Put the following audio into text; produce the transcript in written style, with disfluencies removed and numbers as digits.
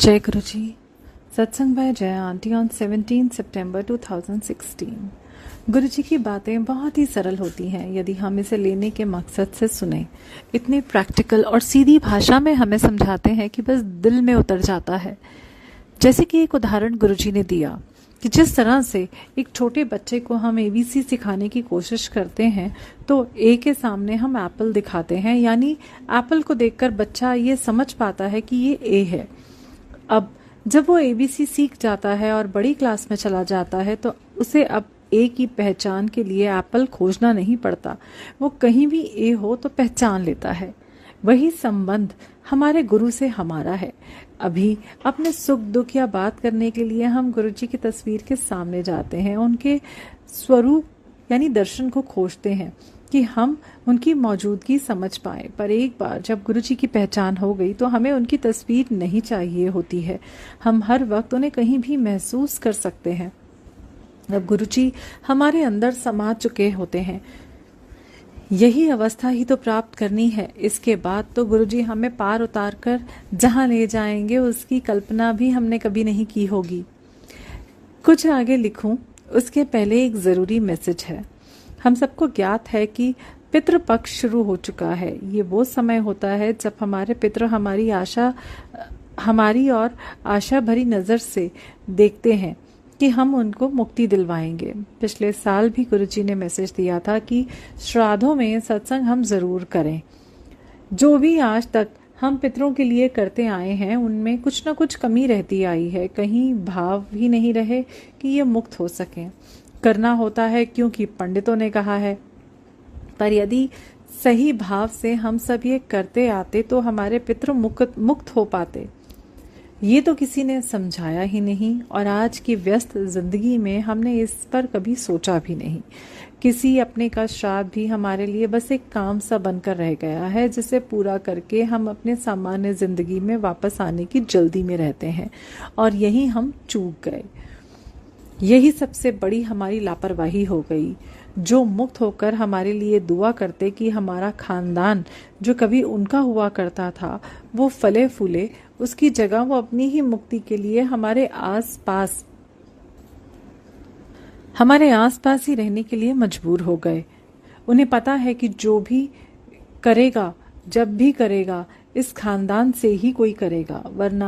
जय गुरु जी। सत्संग बाय जय आंटी ऑन 17 सितंबर 2016। गुरु जी की बातें बहुत ही सरल होती हैं यदि हम इसे लेने के मकसद से सुने। इतने प्रैक्टिकल और सीधी भाषा में हमें समझाते हैं कि बस दिल में उतर जाता है। जैसे कि एक उदाहरण गुरु जी ने दिया कि जिस तरह से एक छोटे बच्चे को हम ABC सिखाने की कोशिश करते हैं तो ए के सामने हम एप्पल दिखाते हैं, यानी एप्पल को देखकर बच्चा ये समझ पाता है कि ये ए है। अब जब वो ABC सीख जाता है और बड़ी क्लास में चला जाता है तो उसे अब ए की पहचान के लिए एप्पल खोजना नहीं पड़ता। वो कहीं भी ए हो तो पहचान लेता है। वही संबंध हमारे गुरु से हमारा है। अभी अपने सुख दुख या बात करने के लिए हम गुरु जी की तस्वीर के सामने जाते हैं, उनके स्वरूप यानी दर्शन को खोजते हैं कि हम उनकी मौजूदगी समझ पाए। पर एक बार जब गुरु जी की पहचान हो गई तो हमें उनकी तस्वीर नहीं चाहिए होती है। हम हर वक्त उन्हें कहीं भी महसूस कर सकते हैं। अब गुरु जी हमारे अंदर समा चुके होते हैं। यही अवस्था ही तो प्राप्त करनी है। इसके बाद तो गुरु जी हमें पार उतार कर जहां ले जाएंगे उसकी कल्पना भी हमने कभी नहीं की होगी। कुछ आगे लिखूं उसके पहले एक जरूरी मैसेज है। हम सबको ज्ञात है कि पितृपक्ष शुरू हो चुका है। ये वो समय होता है जब हमारे पितृ हमारी और आशा भरी नजर से देखते हैं कि हम उनको मुक्ति दिलवाएंगे। पिछले साल भी गुरुजी ने मैसेज दिया था कि श्राद्धों में सत्संग हम जरूर करें। जो भी आज तक हम पितरों के लिए करते आए हैं उनमें कुछ न कुछ कमी रहती आई है। कहीं भाव भी नहीं रहे कि ये मुक्त हो सकें। करना होता है क्योंकि पंडितों ने कहा है, पर यदि सही भाव से हम सब ये करते आते तो हमारे पितृ मुक्त हो पाते। ये तो किसी ने समझाया ही नहीं और आज की व्यस्त जिंदगी में हमने इस पर कभी सोचा भी नहीं। किसी अपने का श्राद्ध भी हमारे लिए बस एक काम सा बनकर रह गया है जिसे पूरा करके हम अपने सामान्य जिंदगी में वापस आने की जल्दी में रहते हैं और यही हम चूक गए। यही सबसे बड़ी हमारी लापरवाही हो गई। जो मुक्त होकर हमारे लिए दुआ करते कि हमारा खानदान जो कभी उनका हुआ करता था वो फले फूले, उसकी जगह वो अपनी ही मुक्ति के लिए हमारे आसपास ही रहने के लिए मजबूर हो गए। उन्हें पता है कि जो भी करेगा, जब भी करेगा, इस खानदान से ही कोई करेगा, वरना